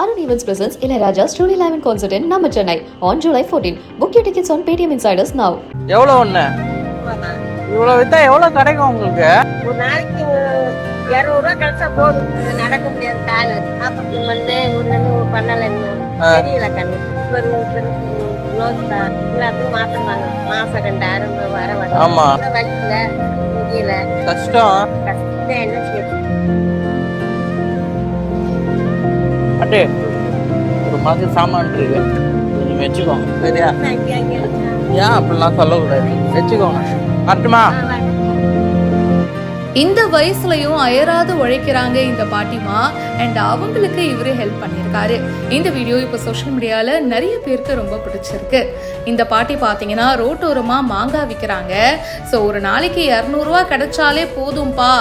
Arun Events presents Ilaiyaraaja Story Live in Concert in Namma Chennai on July 14. Book your tickets on Paytm Insiders now. எவ்வளோ ஒன்று இவ்வளோ வித்தா எவ்வளோ கிடைக்கும் உங்களுக்கு? ஒரு நாளைக்கு 200 ரூபா கிடைச்சா போதும். நடக்க முடியாது காலு. அப்படி வந்து ஒரு பண்ணல தெரியல கண்ணு. எல்லாத்தையும் மாத்தினாங்க. மாசம் 2000 வர ஆமா வழியில முடியல. கஷ்டம். என்ன செய்ய? அட்டே ஒரு மாதிரி சாமான் இருக்கு, கொஞ்சம் வச்சுக்கோங்க சரியா? ஏன் அப்படிலாம் சொல்லக்கூடாது, வச்சுக்கோங்க. கரெக்டுமா? இந்த வயசுலயும் அயராது உழைக்கிறாங்க இந்த பாட்டிமா. அண்ட் அவங்களுக்கு இவரு ஹெல்ப் பண்ணியிருக்காரு. இந்த வீடியோ இப்போ சோஷியல் மீடியால நிறைய பேருக்கு ரொம்ப பிடிச்சிருக்கு. இந்த பாட்டி பார்த்தீங்கன்னா ரோட்டோரமா மாங்காய் விற்கிறாங்க. ஸோ ஒரு நாளைக்கு 200 ரூபா கிடைச்சாலே போதும்பா,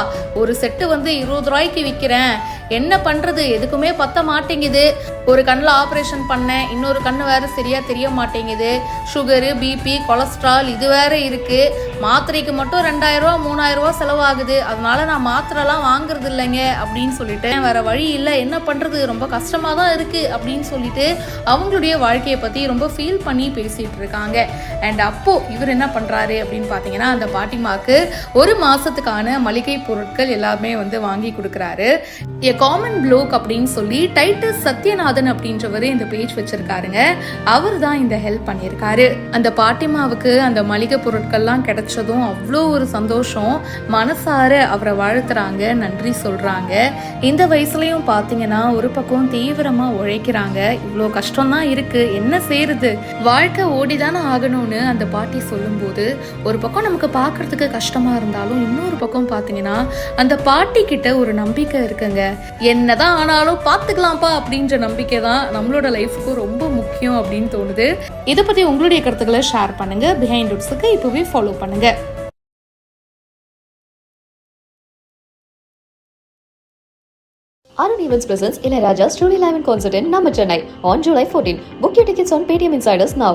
ஒரு செட்டு வந்து 20 ரூபாய்க்கு விற்கிறேன், என்ன பண்றது, எதுக்குமே பத்த மாட்டேங்குது, ஒரு கண்ணில் ஆப்ரேஷன் பண்ணேன், இன்னொரு கண்ணு வேற சரியா தெரிய மாட்டேங்குது, சுகரு பிபி கொலஸ்ட்ரால் இது வேற இருக்கு, மாத்திரைக்கு மட்டும் 2000 ரூபா 3000 ரூபா செலவாகுது, அதனால நான் மாத்திரைலாம் வாங்குறது இல்லைங்க அப்படின்னு சொல்லிட்டு வேற வழி இல்லை, என்ன பண்றது, ரொம்ப கஷ்டமா தான் இருக்கு அப்படின்னு சொல்லிட்டு அவங்களுடைய வாழ்க்கையை பத்தி ரொம்ப ஃபீல் பண்ணி பேசிட்டு இருக்காங்க. அண்ட் அப்போ இவர் என்ன பண்றாரு அப்படின்னு பாத்தீங்கன்னா, அந்த பாட்டிமாக்கு ஒரு மாசத்துக்கான மளிகை பொருட்கள் எல்லாமே வந்து வாங்கி கொடுக்குறாரு. காமன் ப்ளோக் அப்படின்னு சொல்லி டைட்டஸ் சத்யநாதன் அப்படின்றவரு இந்த பேஜ் வச்சிருக்காருங்க. அவர் தான் இந்த ஹெல்ப் பண்ணியிருக்காரு. அந்த பாட்டிமாவுக்கு அந்த மளிகை பொருட்கள்லாம் கிடைச்சதும் அவ்வளோ ஒரு சந்தோஷம், மனசார அவரை வாழ்த்துறாங்க, நன்றி சொல்றாங்க. இந்த வயசுலயும் பாத்தீங்கன்னா ஒரு பக்கம் தீவிரமா உழைக்கிறாங்க. இவ்வளோ கஷ்டம் தான் இருக்கு, என்ன செய்யறது, வாழ்க்கை ஓடிதானே ஆகணும்னு அந்த பாட்டி சொல்லும்போது ஒரு பக்கம் நமக்கு பார்க்கறதுக்கு கஷ்டமா இருந்தாலும் இன்னொரு பக்கம் பாத்தீங்கன்னா அந்த பாட்டி கிட்ட ஒரு நம்பிக்கை இருக்குங்க. என்னதான் ஆனாலும் பார்த்துக்கலாம்ப்பா அப்படின்ற நம்பிக்கை தான் நம்மளோட லைஃபுக்கு ரொம்ப முக்கியம் அப்படின்னு தோணுது. இதை பத்தி உங்களுடைய கருத்துக்களை ஷேர் பண்ணுங்க. பிஹைண்ட் ரூட்ஸுக்கு இப்பவே ஃபாலோ பண்ணுங்க. Arun Events presents Ilaiyaraaja Story Live in Concert in Namma Chennai on July 14. Book your tickets on Paytm Insiders now.